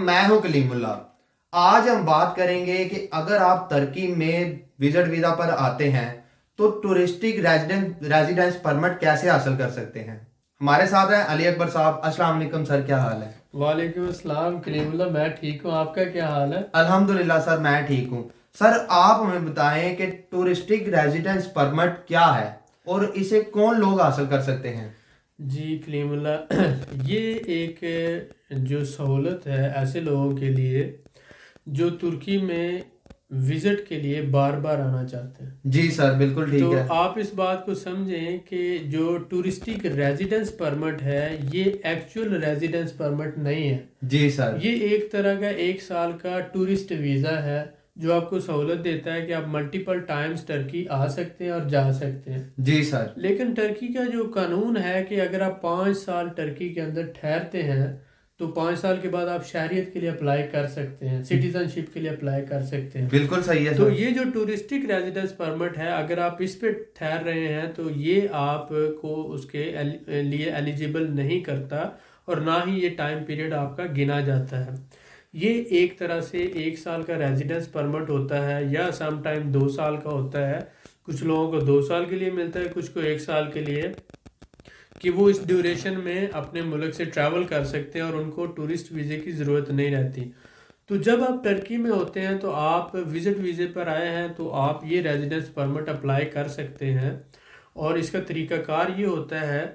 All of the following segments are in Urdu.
میں ہوں کلیم اللہ۔ آج ہم بات کریں گے کہ اگر آپ ترکی میں وزٹ ویزا پر آتے ہیں تو ٹورسٹک ریزیڈنس پرمٹ کیسے حاصل کر سکتے ہیں۔ ہمارے ساتھ ہیں علی اکبر صاحب۔ السلام علیکم سر، کیا حال ہے؟ وعلیکم السلام کلیم اللہ، میں ٹھیک ہوں، آپ کا کیا حال ہے؟ الحمدللہ سر، میں ٹھیک ہوں۔ سر آپ ہمیں بتائیں کہ ٹورسٹک ریزیڈنس پرمٹ کیا ہے اور اسے کون لوگ حاصل کر سکتے ہیں؟ جی کلیم اللہ، یہ ایک جو سہولت ہے ایسے لوگوں کے لیے جو ترکی میں وزٹ کے لیے بار بار آنا چاہتے ہیں۔ جی سر، بالکل ٹھیک تو ہے۔ آپ اس بات کو سمجھیں کہ جو ٹورسٹک ریزیڈنس پرمٹ ہے یہ ایکچول ریزیڈنس پرمٹ نہیں ہے۔ جی سر۔ یہ ایک طرح کا 1 سال کا ٹورسٹ ویزا ہے جو آپ کو سہولت دیتا ہے کہ آپ ملٹیپل ٹائمز ٹرکی آ سکتے ہیں اور جا سکتے ہیں۔ جی سر۔ لیکن ٹرکی کا جو قانون ہے کہ اگر آپ 5 سال ٹرکی کے اندر ٹھہرتے ہیں تو 5 سال کے بعد آپ شہریت کے لیے اپلائی کر سکتے ہیں، سٹیزن شپ کے لیے اپلائی کر سکتے ہیں۔ بالکل صحیح ہے تو سر۔ یہ جو ٹورسٹک ریزیڈنس پرمٹ ہے اگر آپ اس پہ ٹھہر رہے ہیں تو یہ آپ کو اس کے لیے ایلیجیبل نہیں کرتا اور نہ ہی یہ ٹائم پیریڈ آپ کا گنا جاتا ہے۔ یہ ایک طرح سے 1 سال کا ریزیڈنس پرمٹ ہوتا ہے یا سم ٹائم 2 سال کا ہوتا ہے۔ کچھ لوگوں کو 2 سال کے لیے ملتا ہے، کچھ کو 1 سال کے لیے، کہ وہ اس ڈیوریشن میں اپنے ملک سے ٹریول کر سکتے ہیں اور ان کو ٹورسٹ ویزے کی ضرورت نہیں رہتی۔ تو جب آپ ٹرکی میں ہوتے ہیں تو آپ وزٹ ویزے پر آئے ہیں تو آپ یہ ریزیڈنس پرمٹ اپلائی کر سکتے ہیں، اور اس کا طریقہ کار یہ ہوتا ہے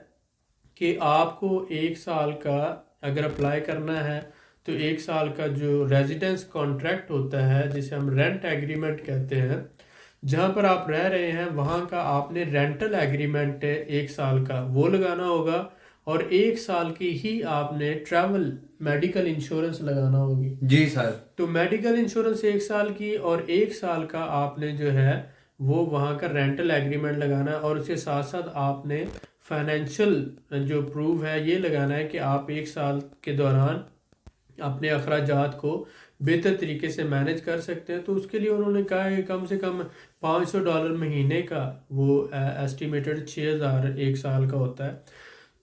کہ آپ کو 1 سال کا اگر اپلائی کرنا ہے تو 1 سال کا جو ریزیڈنس کانٹریکٹ ہوتا ہے جسے ہم رینٹ ایگریمنٹ کہتے ہیں، جہاں پر آپ رہ رہے ہیں وہاں کا آپ نے رینٹل ایگریمنٹ 1 سال کا وہ لگانا ہوگا، اور 1 سال کی ہی آپ نے ٹریول میڈیکل انشورنس لگانا ہوگی۔ جی سر۔ تو میڈیکل انشورنس 1 سال کی اور 1 سال کا آپ نے جو ہے وہ وہاں کا رینٹل ایگریمنٹ لگانا ہے، اور اس کے ساتھ ساتھ آپ نے فائنینشیل جو پروف ہے یہ لگانا ہے کہ آپ 1 سال کے دوران اپنے اخراجات کو بہتر طریقے سے مینج کر سکتے ہیں۔ تو اس کے لیے انہوں نے کہا ہے کہ کم سے کم $500 مہینے کا وہ ایسٹیمیٹڈ 6000 1 سال کا ہوتا ہے۔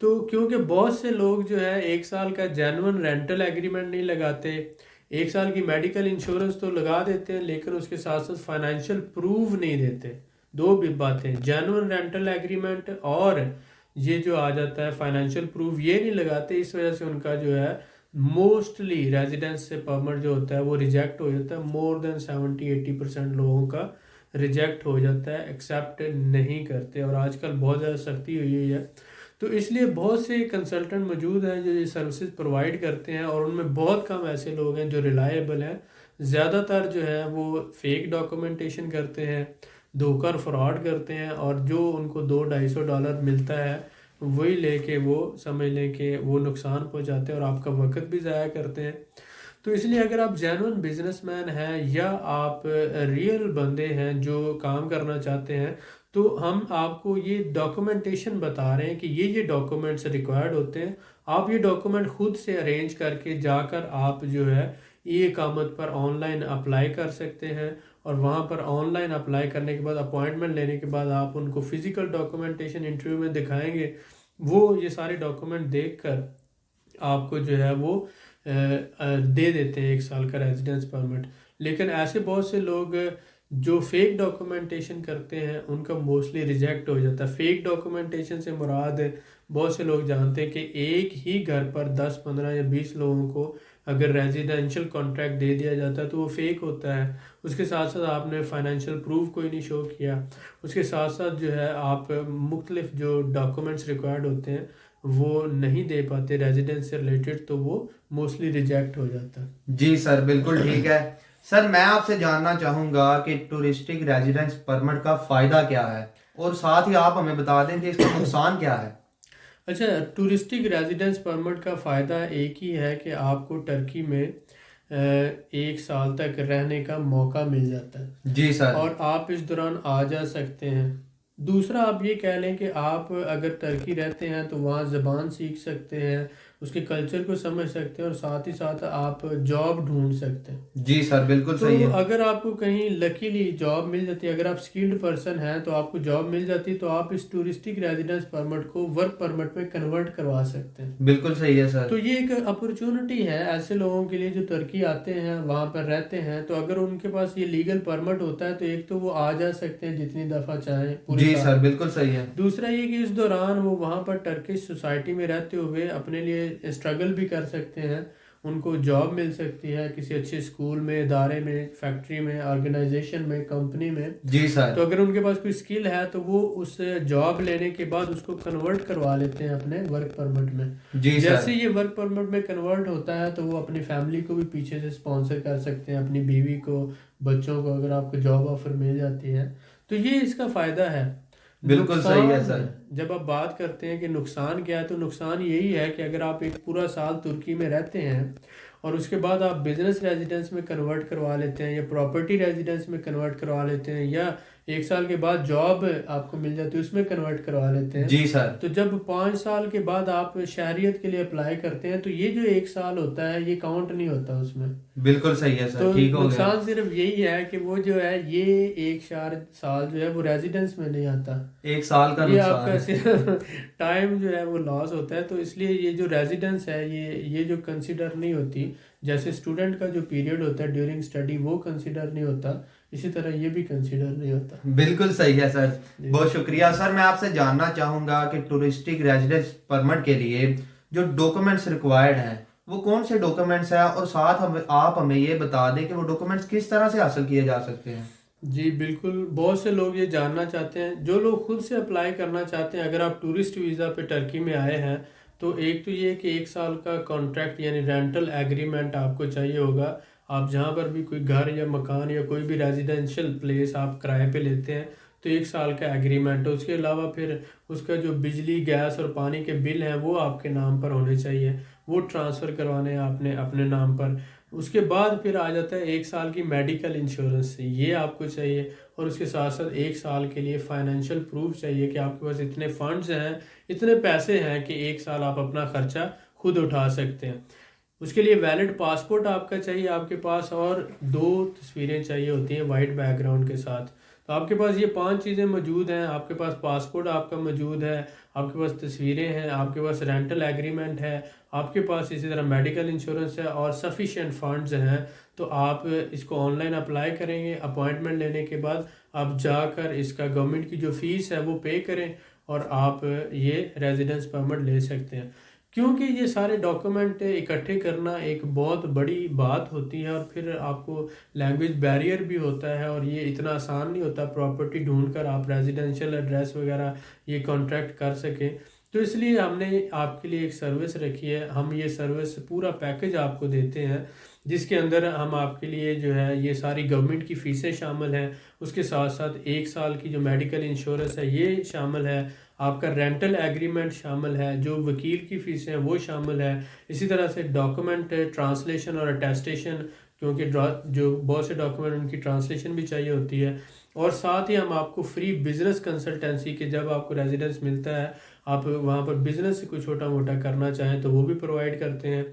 تو کیونکہ بہت سے لوگ جو ہے 1 سال کا جینون رینٹل ایگریمنٹ نہیں لگاتے، 1 سال کی میڈیکل انشورنس تو لگا دیتے ہیں لیکن اس کے ساتھ ساتھ فائنینشیل پروف نہیں دیتے۔ 2 بھی باتیں، جینون رینٹل ایگریمنٹ اور یہ جو آ جاتا ہے فائنینشیل پروف یہ نہیں لگاتے، اس وجہ سے ان کا جو ہے موسٹلی ریزیڈنس سے پرمٹ جو ہوتا ہے وہ ریجیکٹ ہو جاتا ہے۔ مور دین 70-80% لوگوں کا ریجیکٹ ہو جاتا ہے، ایکسیپٹ نہیں کرتے، اور آج کل بہت زیادہ سختی ہوئی ہے۔ تو اس لیے بہت سے کنسلٹنٹ موجود ہیں جو یہ سروسز پرووائڈ کرتے ہیں، اور ان میں بہت کم ایسے لوگ ہیں جو ریلائبل ہیں۔ زیادہ تر جو ہے وہ فیک ڈاکومنٹیشن کرتے ہیں، دھوکہ اور فراڈ کرتے ہیں، اور جو ان کو $200-250 ملتا ہے وہی لے کے وہ سمجھ لیں کہ وہ نقصان پہنچاتے ہیں اور آپ کا وقت بھی ضائع کرتے ہیں۔ تو اس لیے اگر آپ جینون بزنس مین ہیں یا آپ ریئل بندے ہیں جو کام کرنا چاہتے ہیں تو ہم آپ کو یہ ڈاکومنٹیشن بتا رہے ہیں کہ یہ ڈاکومنٹس ریکوائرڈ ہوتے ہیں۔ آپ یہ ڈاکومنٹ خود سے ارینج کر کے جا کر آپ جو ہے ای اقامت پر آن لائن اپلائی کر سکتے ہیں، اور وہاں پر آن لائن اپلائی کرنے کے بعد اپوائنٹمنٹ لینے کے بعد آپ ان کو فزیکل ڈاکومنٹیشن انٹرویو میں دکھائیں گے، وہ یہ سارے ڈاکومنٹ دیکھ کر آپ کو جو ہے وہ دے دیتے ہیں 1 سال کا ریزیڈنس پرمٹ۔ لیکن ایسے بہت سے لوگ جو فیک ڈاکومنٹیشن کرتے ہیں ان کا موسٹلی ریجیکٹ ہو جاتا ہے۔ فیک ڈاکومنٹیشن سے مراد بہت سے لوگ جانتے ہیں کہ ایک ہی گھر پر 10 15 یا 20 لوگوں کو اگر ریزیڈینشیل کانٹریکٹ دے دیا جاتا ہے تو وہ فیک ہوتا ہے۔ اس کے ساتھ ساتھ آپ نے فائنینشیل پروف کوئی نہیں شو کیا، اس کے ساتھ ساتھ جو ہے آپ مختلف جو ڈاکومنٹس ریکوائرڈ ہوتے ہیں وہ نہیں دے پاتے ریزیڈنس سے ریلیٹڈ، تو وہ موسٹلی ریجیکٹ ہو جاتا ہے۔ جی سر، بالکل ٹھیک ہے۔ سر میں آپ سے جاننا چاہوں گا کہ ٹورسٹک ریزیڈنس پرمٹ کا فائدہ کیا ہے، اور ساتھ ہی آپ ہمیں بتا دیں کہ اس کا نقصان کیا ہے۔ اچھا، ٹورسٹک ریزیڈنس پرمٹ کا فائدہ ایک ہی ہے کہ آپ کو ٹرکی میں 1 سال تک رہنے کا موقع مل جاتا ہے۔ جی سر۔ اور آپ اس دوران آ جا سکتے ہیں۔ دوسرا آپ یہ کہہ لیں کہ آپ اگر ٹرکی رہتے ہیں تو وہاں زبان سیکھ سکتے ہیں، اس کے کلچر کو سمجھ سکتے ہیں اور ساتھ ہی ساتھ آپ جاب ڈھونڈ سکتے ہیں۔ جی سر بالکل تو صحیح ہے۔ اگر آپ کو کہیں لکیلی جاب مل جاتی ہے، اگر آپ اسکلڈ پرسن ہیں تو آپ کو جاب مل جاتی ہے، تو آپ اس ٹورسٹک ریزیڈنس پرمٹ کو ورک پرمٹ میں کنورٹ کروا سکتے ہیں۔ بالکل صحیح ہے سر۔ تو یہ ایک اپرچونٹی ہے ایسے لوگوں کے لیے جو ترکی آتے ہیں، وہاں پر رہتے ہیں، تو اگر ان کے پاس یہ لیگل پرمٹ ہوتا ہے تو ایک تو وہ آ جا سکتے ہیں جتنی دفعہ چاہیں پورے جی سال سر میں۔ بالکل صحیح ہے۔ دوسرا یہ کہ اس دوران وہ وہاں پر ٹرکش سوسائٹی میں رہتے ہوئے اپنے لیے اسٹرگل بھی کر سکتے ہیں، ان کو جاب مل سکتی ہے کسی اچھے اسکول میں، ادارے میں، فیکٹری میں، آرگنائزیشن میں، کمپنی میں۔ جی سر۔ تو اگر ان کے پاس کوئی اسکل ہے تو وہ اس جاب لینے کے بعد اس کو کنورٹ کروا لیتے ہیں اپنے ورک پرمٹ میں۔ جی سر۔ جیسے یہ ورک پرمٹ میں کنورٹ ہوتا ہے تو وہ اپنی فیملی کو بھی پیچھے سے اسپانسر کر سکتے ہیں، اپنی بیوی کو، بچوں کو، اگر آپ کو جاب آفر مل جاتی ہے تو یہ اس کا فائدہ ہے۔ بالکل صحیح ہے نقصان سر۔ جب آپ بات کرتے ہیں کہ نقصان کیا ہے، تو نقصان یہی ہے کہ اگر آپ ایک پورا سال ترکی میں رہتے ہیں اور اس کے بعد آپ بزنس ریزیڈنس میں کنورٹ کروا لیتے ہیں یا پراپرٹی ریزیڈنس میں کنورٹ کروا لیتے ہیں، یا ایک سال کے بعد جاب آپ کو مل جاتی ہے اس میں کنورٹ کروا لیتے ہیں، جی سر۔ تو جب 5 سال کے بعد آپ شہریت کے لیے اپلائی کرتے ہیں تو یہ جو 1 سال ہوتا ہے یہ کاؤنٹ نہیں ہوتا اس میں۔ بالکل صحیح ہے سر، تو ٹھیک ہو گیا۔ نقصان صرف یہی ہے کہ وہ جو ہے یہ 1 سال جو ہے وہ ریزیڈنس میں نہیں آتا، 1 سال کا یہ آپ نقصان کا صرف ٹائم جو ہے وہ لاس ہوتا ہے۔ تو اس لیے یہ جو ریزیڈنس ہے یہ جو کنسیڈر نہیں ہوتی، جیسے اسٹوڈنٹ کا جو پیریڈ ہوتا ہے ڈیورنگ اسٹڈی وہ کنسیڈر نہیں ہوتا، اسی طرح یہ بھی کنسیڈر نہیں ہوتا۔ بالکل صحیح ہے سر، بہت شکریہ سر۔ میں آپ سے جاننا چاہوں گا کہ ٹورسٹک ریزیڈنس پرمٹ کے لیے جو ڈاکومنٹس ریکوائرڈ ہیں وہ کون سے ڈاکومنٹس ہیں، اور ساتھ آپ ہمیں یہ بتا دیں کہ وہ ڈاکومنٹس کس طرح سے حاصل کیے جا سکتے ہیں۔ جی بالکل، بہت سے لوگ یہ جاننا چاہتے ہیں، جو لوگ خود سے اپلائی کرنا چاہتے ہیں۔ اگر آپ ٹورسٹ ویزا پہ ٹرکی میں آئے ہیں تو ایک تو یہ کہ 1 سال کا کانٹریکٹ یعنی رینٹل ایگریمنٹ آپ کو چاہیے ہوگا۔ آپ جہاں پر بھی کوئی گھر یا مکان یا کوئی بھی ریزیڈینشیل پلیس آپ کرائے پہ لیتے ہیں تو 1 سال کا ایگریمنٹ ہے۔ اس کے علاوہ پھر اس کا جو بجلی، گیس اور پانی کے بل ہیں وہ آپ کے نام پر ہونے چاہیے، وہ ٹرانسفر کروانے ہیں آپ نے اپنے نام پر۔ اس کے بعد پھر آ جاتا ہے 1 سال کی میڈیکل انشورنس، یہ آپ کو چاہیے، اور اس کے ساتھ ساتھ 1 سال کے لیے فائنینشیل پروف چاہیے کہ آپ کے پاس اتنے فنڈز ہیں، اتنے پیسے ہیں کہ 1 سال آپ اپنا خرچہ خود اٹھا سکتے ہیں۔ اس کے لیے ویلڈ پاسپورٹ آپ کا چاہیے آپ کے پاس، اور 2 تصویریں چاہیے ہوتی ہیں وائٹ بیک گراؤنڈ کے ساتھ۔ تو آپ کے پاس یہ 5 چیزیں موجود ہیں، آپ کے پاس پاسپورٹ آپ کا موجود ہے، آپ کے پاس تصویریں ہیں، آپ کے پاس رینٹل ایگریمنٹ ہے، آپ کے پاس اسی طرح میڈیکل انشورنس ہے اور سفیشینٹ فنڈز ہیں، تو آپ اس کو آن لائن اپلائی کریں گے۔ اپوائنٹمنٹ لینے کے بعد آپ جا کر اس کا گورنمنٹ کی جو فیس ہے وہ پے کریں اور آپ یہ ریزیڈنس پرمٹ لے سکتے ہیں۔ کیونکہ یہ سارے ڈاکومنٹ اکٹھے کرنا ایک بہت بڑی بات ہوتی ہے، اور پھر آپ کو لینگویج بیریئر بھی ہوتا ہے، اور یہ اتنا آسان نہیں ہوتا پراپرٹی ڈھونڈ کر آپ ریزیڈینشیل ایڈریس وغیرہ یہ کانٹریکٹ کر سکیں۔ تو اس لیے ہم نے آپ کے لیے ایک سروس رکھی ہے، ہم یہ سروس پورا پیکج آپ کو دیتے ہیں، جس کے اندر ہم آپ کے لیے جو ہے یہ ساری گورنمنٹ کی فیسیں شامل ہیں، اس کے ساتھ ساتھ 1 سال کی جو میڈیکل انشورنس ہے یہ شامل ہے، آپ کا رینٹل ایگریمنٹ شامل ہے، جو وکیل کی فیسیں ہیں وہ شامل ہے، اسی طرح سے ڈاکومنٹ ٹرانسلیشن اور اٹیسٹیشن، کیونکہ جو بہت سے ڈاکومنٹ ان کی ٹرانسلیشن بھی چاہیے ہوتی ہے، اور ساتھ ہی ہم آپ کو فری بزنس کنسلٹنسی کے جب آپ کو ریزیڈنس ملتا ہے آپ وہاں پر بزنس سے کوئی چھوٹا موٹا کرنا چاہیں تو وہ بھی پرووائڈ کرتے ہیں۔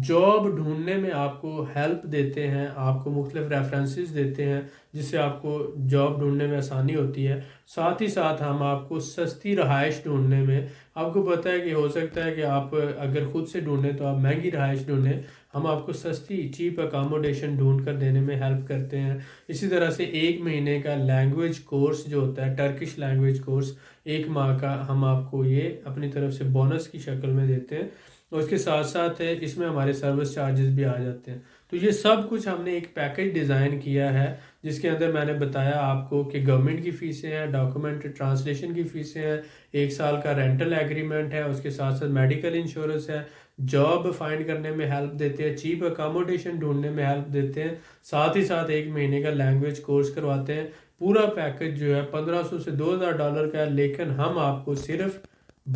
جاب ڈھونڈنے میں آپ کو ہیلپ دیتے ہیں، آپ کو مختلف ریفرنسز دیتے ہیں جس سے آپ کو جاب ڈھونڈنے میں آسانی ہوتی ہے۔ ساتھ ہی ساتھ ہم آپ کو سستی رہائش ڈھونڈنے میں، آپ کو پتہ ہے کہ ہو سکتا ہے کہ آپ اگر خود سے ڈھونڈیں تو آپ مہنگی رہائش ڈھونڈیں، ہم آپ کو سستی چیپ اکاموڈیشن ڈھونڈ کر دینے میں ہیلپ کرتے ہیں۔ اسی طرح سے 1 مہینے کا لینگویج کورس جو ہوتا ہے، ٹرکش لینگویج کورس 1 ماہ کا، ہم آپ کو یہ اپنی طرف سے بونس کی شکل میں دیتے ہیں، اور اس کے ساتھ ساتھ اس میں ہمارے سروس چارجز بھی آ جاتے ہیں۔ تو یہ سب کچھ ہم نے ایک پیکج ڈیزائن کیا ہے جس کے اندر میں نے بتایا آپ کو کہ گورنمنٹ کی فیسیں ہیں، ڈاکومنٹ ٹرانسلیشن کی فیسیں ہیں، 1 سال کا رینٹل ایگریمنٹ ہے، اس کے ساتھ ساتھ میڈیکل انشورنس ہے، جاب فائنڈ کرنے میں ہیلپ دیتے ہیں، چیپ اکاموڈیشن ڈھونڈنے میں ہیلپ دیتے ہیں، ساتھ ہی ساتھ 1 مہینے کا لینگویج کورس کرواتے ہیں۔ پورا پیکج جو ہے $1500 سے $2000 کا ہے، لیکن ہم آپ کو صرف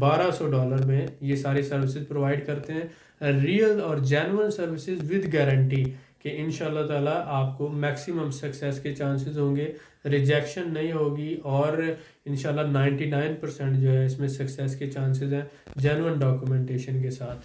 $1200 میں یہ ساری سروسز پرووائڈ کرتے ہیں، ریئل اور جینون سروسز ود گارنٹی، کہ انشاءاللہ تعالیٰ آپ کو میکسیمم سکسیس کے چانسز ہوں گے، ریجیکشن نہیں ہوگی، اور انشاءاللہ 99% جو ہے اس میں سکسیس کے چانسز ہیں جینون ڈاکومنٹیشن کے ساتھ۔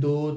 2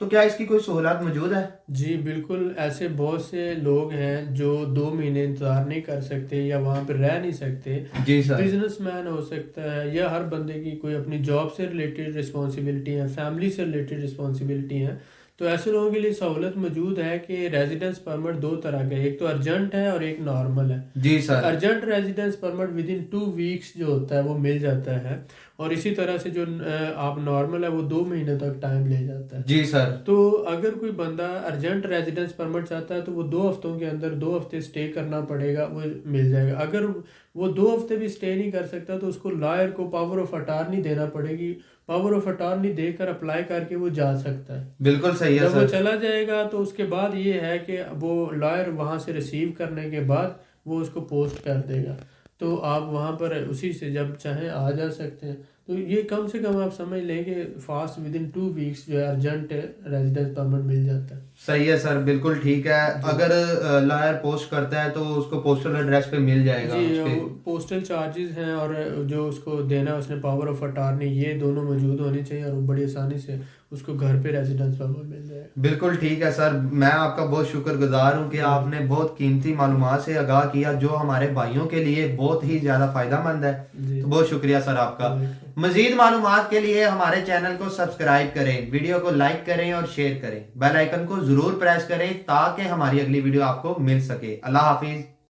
تو کیا اس کی کوئی سہولت موجود ہے؟ جی بالکل، ایسے بہت سے لوگ ہیں جو 2 مہینے انتظار نہیں کر سکتے یا وہاں پہ رہ نہیں سکتے. جی سر. بزنس مین ہو سکتا ہے یا ہر بندے کی کوئی اپنی جاب سے ریلیٹڈ رسپانسبلٹی ہیں، فیملی سے ریلیٹڈ رسپانسبلٹی ہیں، تو ایسے لوگوں کے لیے سہولت موجود ہے کہ ریزیڈنس پرمٹ 2 طرح کا ہے، ایک تو ارجنٹ ہے اور ایک نارمل ہے. جی sir. Urgent residence permit with in 2 weeks جو ہوتا ہے وہ مل جاتا ہے، اور اسی طرح سے جو آپ نارمل ہے وہ 2 مہینے تک ٹائم لے جاتا ہے. جی سر. تو اگر کوئی بندہ ارجنٹ ریزیڈنس پرمٹ چاہتا ہے تو وہ 2 ہفتوں کے اندر 2 ہفتے سٹے کرنا پڑے گا، وہ مل جائے گا. اگر وہ 2 ہفتے بھی سٹے نہیں کر سکتا تو اس کو لائر کو پاور آف اٹارنی دینا پڑے گی، پاور آف اٹارنی دے کر اپلائی کر کے وہ جا سکتا ہے. بالکل صحیح ہے جب وہ سر. چلا جائے گا تو اس کے بعد یہ ہے کہ وہ لائر وہاں سے ریسیو کرنے کے بعد وہ اس کو پوسٹ کر دے گا، تو آپ وہاں پر اسی سے جب چاہیں آ جا سکتے ہیں. تو یہ کم سے کم آپ سمجھ لیں کہ فاسٹ ود ان 2 ویکس جو ہے ارجنٹ ریزیڈنس پرمٹ مل جاتا ہے. صحیح ہے سر، بالکل ٹھیک ہے. اگر لائر پوسٹ کرتا ہے تو اس کو پوسٹل ایڈریس پہ مل جائے گا. جی پوسٹل چارجز ہیں اور جو اس کو دینا اس نے پاور آف اٹارنی، یہ دونوں موجود ہونی چاہیے اور وہ بڑی آسانی سے اس کو گھر پہ ریزیڈنس پرمٹ مل جائے گا. بالکل ٹھیک ہے سر، میں آپ کا بہت شکر گزار ہوں کہ آپ نے بہت قیمتی معلومات سے آگاہ کیا جو ہمارے بھائیوں کے لیے بہت ہی زیادہ فائدہ مند ہے. تو بہت شکریہ سر آپ کا. مزید معلومات کے لیے ہمارے چینل کو سبسکرائب کریں، ویڈیو کو لائک کریں اور شیئر کریں، بیل آئیکن کو ضرور پریس کریں تاکہ ہماری اگلی ویڈیو آپ کو مل سکے. اللہ حافظ.